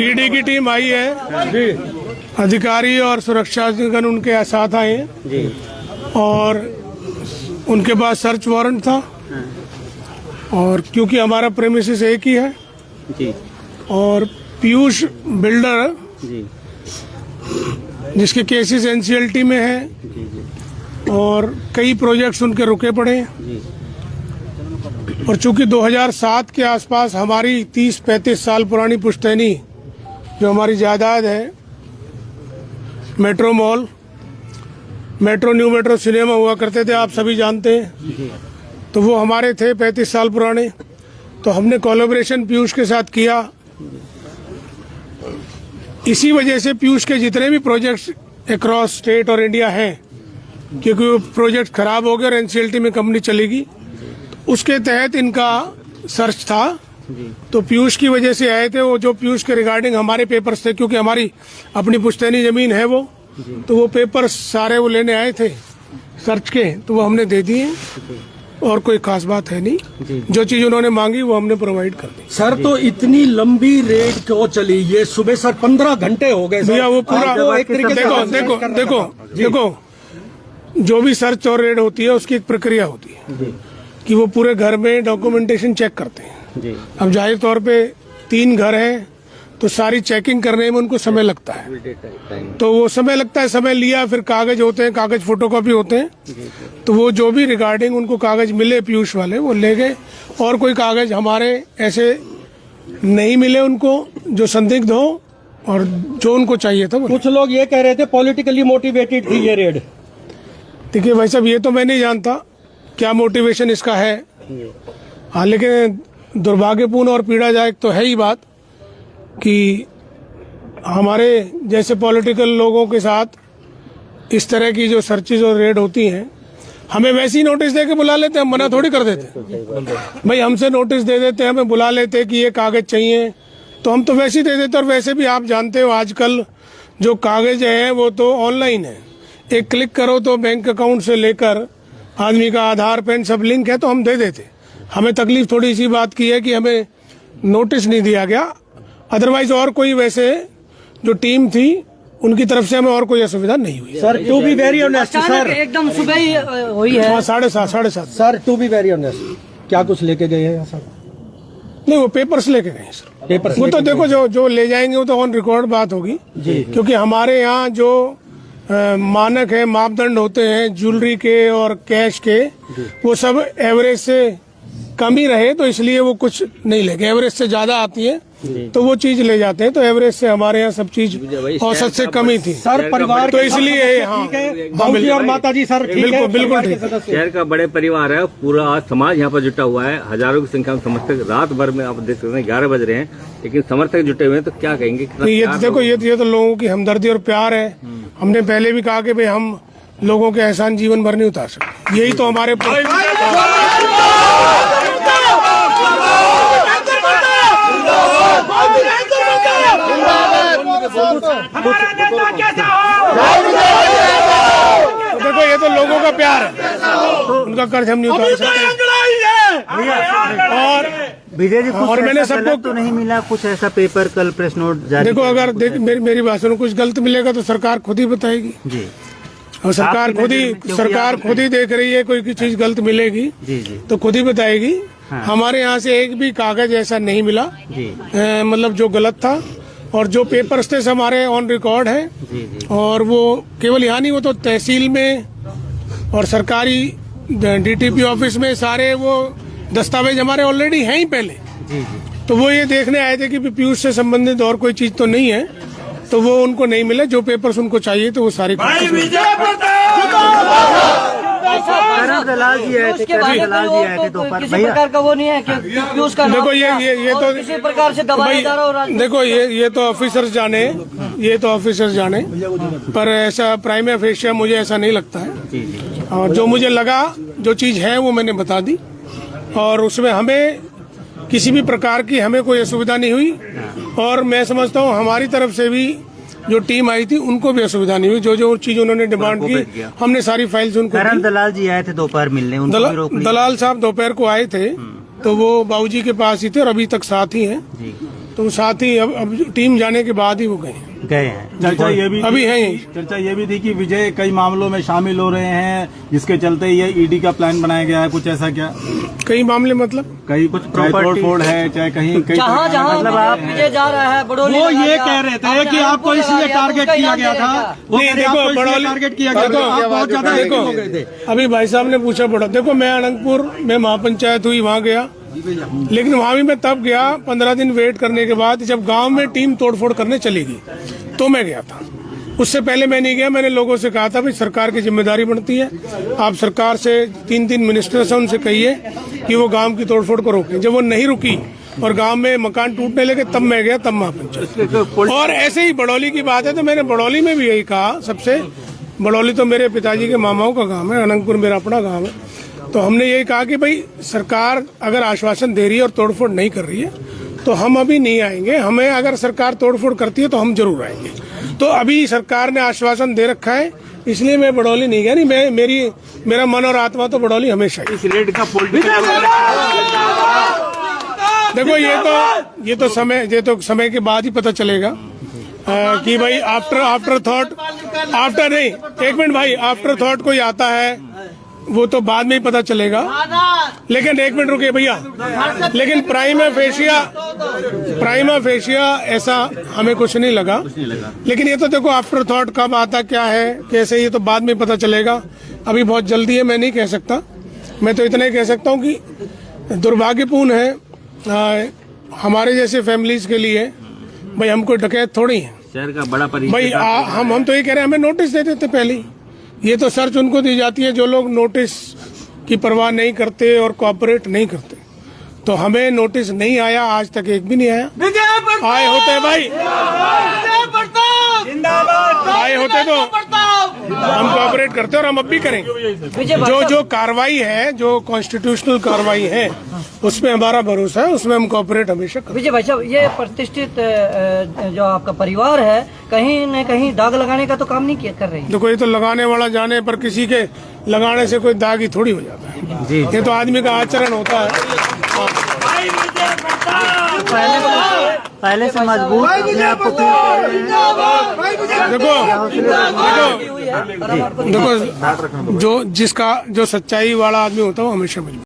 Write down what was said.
ED की team आई है, अधिकारी और सुरक्षागण उनके साथ आए हैं और उनके पास सर्च वारंट था। और क्योंकि हमारा प्रेमिसेस एक ही है और पीयूष बिल्डर जिसके केसेस एनसीएलटी में है और कई प्रोजेक्ट्स उनके रुके पड़े हैं। और चूंकि 2007 के आसपास हमारी 30-35 साल पुरानी पुश्तैनी जो हमारी जायदाद है, metro mall, metro new metro cinema हुआ करते थे, आप सभी जानते हैं, तो वो हमारे थे 35 साल पुराने। तो हमने कोलैबोरेशन पीयूष के साथ किया। इसी वजह से पीयूष के जितने भी प्रोजेक्ट्स अक्रॉस स्टेट और इंडिया हैं, क्योंकि वो प्रोजेक्ट खराब हो गए और एनसीएलटी में कंपनी चलेगी, उसके तहत इनका सर्च था। तो पीयूष की वजह से आए थे वो, जो पीयूष के रिगार्डिंग हमारे पेपर्स थे, क्योंकि हमारी अपनी पुश्तैनी जमीन है वो, तो वो पेपर्स सारे वो लेने आए थे सर्च के, तो वो हमने दे दिए और कोई खास बात है नहीं। जो चीज उन्होंने मांगी वो हमने प्रोवाइड कर दी। सर तो इतनी लंबी रेड क्यों चली? ये सुबह सर 15 घंटे हो गए भैया। वो पूरा देखो जो भी सर्च और रेड होती है उसकी एक प्रक्रिया होती है कि वो पूरे घर में डॉक्यूमेंटेशन चेक करते हैं। अब जाहिर तौर पे 3 घर हैं तो सारी चेकिंग करने में उनको समय लगता है, तो वो समय लगता है, समय लिया, फिर कागज होते हैं, कागज फोटोकॉपी होते हैं, तो वो जो भी रिगार्डिंग उनको कागज मिले पीयूष वाले वो ले गए। और कोई कागज हमारे ऐसे नहीं मिले उनको जो संदिग्ध हो और जो उनको चाहिए था। कुछ लोग ये कह रहे थे पॉलिटिकली मोटिवेटेड थी ये रेड। देखिए भाई साहब, ये तो मैं नहीं जानता क्या मोटिवेशन इसका है। हाँ, लेकिन दुर्भाग्यपूर्ण और पीड़ादायक तो है ही बात कि हमारे जैसे पॉलिटिकल लोगों के साथ इस तरह की जो सर्चेज और रेड होती हैं, हमें वैसे ही नोटिस दे के बुला लेते हैं, हम मना थोड़ी कर देते। भाई हमसे नोटिस दे देते, हमें बुला लेते कि ये कागज चाहिए तो हम तो वैसे ही दे देते। और वैसे भी आप जानते हो आजकल जो कागज है वो तो ऑनलाइन है, एक क्लिक करो तो बैंक अकाउंट से लेकर आदमी का आधार पैन सब लिंक है, तो हम दे देते। हमें तकलीफ थोड़ी सी बात की है कि हमें नोटिस नहीं दिया गया, अदरवाइज और कोई वैसे जो टीम थी उनकी तरफ से हमें और कोई असुविधा नहीं हुई। Sir to be very honest sir, एकदम सुबह ही हुई है। 7:30 sir to be very honest, क्या कुछ लेके गए हैं सर? नहीं, वो पेपर्स लेके गए सर। पेपर्स वो तो देखो जो ले जाएंगे वो तो ऑन रिकॉर्ड बात होगी, क्योंकि हमारे यहाँ जो मानक है, मापदंड होते हैं ज्वेलरी के और कैश के, वो सब एवरेज से कम ही रहे, तो इसलिए वो कुछ नहीं लेके। एवरेज से ज्यादा आती है तो वो चीज ले जाते हैं, तो एवरेज से हमारे यहाँ सब चीज औसत से कम ही थी सर। परिवार तो इसलिए बाबूजी और माताजी सर बिल्कुल बिल्कुल ठीक। शहर का बड़े परिवार है, पूरा आज समाज यहाँ पर जुटा हुआ है, हजारों की संख्या में समर्थक, रात भर में आप देख सकते हैं 11 बज रहे हैं, लेकिन समर्थक जुटे हुए हैं, तो क्या कहेंगे? ये देखो ये तो लोगों की हमदर्दी और प्यार है। हमने पहले भी कहा कि भाई हम लोगों के एहसान जीवन भर नहीं उतार सकते, यही तो हमारे देखो ये तो लोगों का प्यार है, उनका कर्ज हम नहीं उतार सकते। और मैंने सबको तो नहीं मिला कुछ ऐसा पेपर, कल प्रेस नोट जारी? देखो अगर मेरी बात सुनो, कुछ गलत मिलेगा तो सरकार खुद ही बताएगी जी। और सरकार खुद ही देख रही है, कोई चीज गलत मिलेगी तो खुद ही बताएगी। हमारे यहाँ से एक भी कागज ऐसा नहीं मिला मतलब जो गलत था, और जो पेपर्स थे हमारे ऑन रिकॉर्ड है। और वो केवल यहाँ नहीं, वो तो तहसील में और सरकारी डीटीपी ऑफिस में सारे वो दस्तावेज हमारे ऑलरेडी हैं ही पहले। तो वो ये देखने आए थे कि पीयूष से संबंधित और कोई चीज तो नहीं है, तो वो उनको नहीं मिले। जो पेपर्स उनको चाहिए तो वो सारी दलाल जी आए थे, तो किसी प्रकार का वो नहीं है कि पीयूष का देखो ये तो किसी प्रकार से दबाया जा रहा है। देखो ये तो ऑफिसर्स जाने, पर ऐसा प्राइमा फेशिया मुझे ऐसा नहीं लगता है। और जो मुझे लगा, जो चीज है वो मैंने बता दी, और उसमें हमें किसी भी प्रकार की हमें कोई असुविधा नहीं हुई। और मैं समझता हूँ हमारी तरफ से भी जो टीम आई थी उनको भी असुविधा नहीं हुई। जो चीज उन्होंने डिमांड की हमने सारी फाइल्स उनको दी। दलाल जी आए थे दोपहर मिलने, दलाल साहब दोपहर को आए थे, तो वो बाबूजी के पास ही थे और अभी तक साथ ही हैं। तो साथ ही अब टीम जाने के बाद ही वो गए हैं। चर्चा ये भी अभी है यहीं। चर्चा ये भी थी कि विजय कई मामलों में शामिल हो रहे हैं, जिसके चलते ये ईडी का प्लान बनाया गया है, कुछ ऐसा क्या? कई मामले मतलब कहीं कुछ तोड़ फोड़ है, चाहे कहीं कहीं जहाँ जहाँ मतलब आप विजय जा रहा है बड़ोली वो लगा ये दिया, कह रहे थे आपने कि आपको अनंतपुर इसलिए लगा दिया, टारगेट तो किया कहीं गया ना था। दिया वो नहीं, कह रहे देखो, आपको इसलिए बड़ौली- टारगेट किया गया था, आप बहुत ज्यादा देखो एक्टिव हो गए थे। अभी भाई साहब ने पूछा पड़ा, देखो मैं अनंतपुर में महापंचायत हुई वहाँ गया, लेकिन वहाँ भी मैं तब गया 15 दिन वेट करने के बाद, जब गांव में टीम तोड़फोड़ करने चली गई तो मैं गया था। उससे पहले मैं नहीं गया। मैंने लोगों से कहा था भाई सरकार की जिम्मेदारी बनती है, आप सरकार से 3 मिनिस्टर्स हैं उनसे कहिए कि वो गांव की तोड़फोड़ को रोकें। जब वो नहीं रुकी और गांव में मकान टूटने लगे तब मैं गया, तब महापंचायत। और ऐसे ही बड़ौली की बात है तो मैंने बड़ौली में भी यही कहा सबसे। बड़ौली तो मेरे पिताजी के मामाओं का गांव है, अनंतपुर मेरा अपना गांव है, तो हमने यही कहा कि भाई सरकार अगर आश्वासन दे रही है और तोड़फोड़ नहीं कर रही है तो हम अभी नहीं आएंगे। हमें अगर सरकार तोड़फोड़ करती है तो हम जरूर आएंगे। तो अभी सरकार ने आश्वासन दे रखा है, इसलिए मैं बड़ौली नहीं गया। नहीं, मेरा मन और आत्मा तो बड़ौली हमेशा ही। इस रेड का पॉलिटिकल देखो ये तो समय के बाद ही पता चलेगा कि भाई आफ्टर थॉट कोई आता है वो तो बाद में ही पता चलेगा। लेकिन एक मिनट रुकिए भैया, लेकिन प्राइमा फेशिया ऐसा हमें कुछ नहीं लगा। लेकिन ये तो देखो आफ्टर थॉट कब आता क्या है कैसे, ये तो बाद में पता चलेगा। अभी बहुत जल्दी है, मैं नहीं कह सकता। मैं तो इतना ही कह सकता हूँ कि दुर्भाग्यपूर्ण है हमारे जैसे फैमिलीज के लिए। भाई हम कोई डकैत थोड़ी हैं शहर का बड़ा भाई। हम तो ये कह रहे हैं हमें नोटिस दे देते पहले ही। ये तो सर्च उनको दी जाती है जो लोग नोटिस की परवाह नहीं करते और कोऑपरेट नहीं करते। तो हमें नोटिस नहीं आया, आज तक एक भी नहीं आया। आए होते भाई, आए होते तो हम कोऑपरेट करते और हम अब भी करेंगे। जो कार्रवाई है, जो कॉन्स्टिट्यूशनल कार्रवाई है, उसमें हमारा भरोसा है, उसमें हम कोऑपरेट हमेशा करेंगे। विजय भाई साहब, ये प्रतिष्ठित जो आपका परिवार है कहीं न कहीं दाग लगाने का तो काम नहीं कर रही है। देखो ये तो लगाने वाला जाने पर किसी के लगाने से कोई दाग ही थोड़ी हो जाता है जी। ये तो आदमी का आचरण होता है। पहले से मजबूत अपने आप को देखो जो सच्चाई वाला आदमी होता है वो हमेशा मजबूत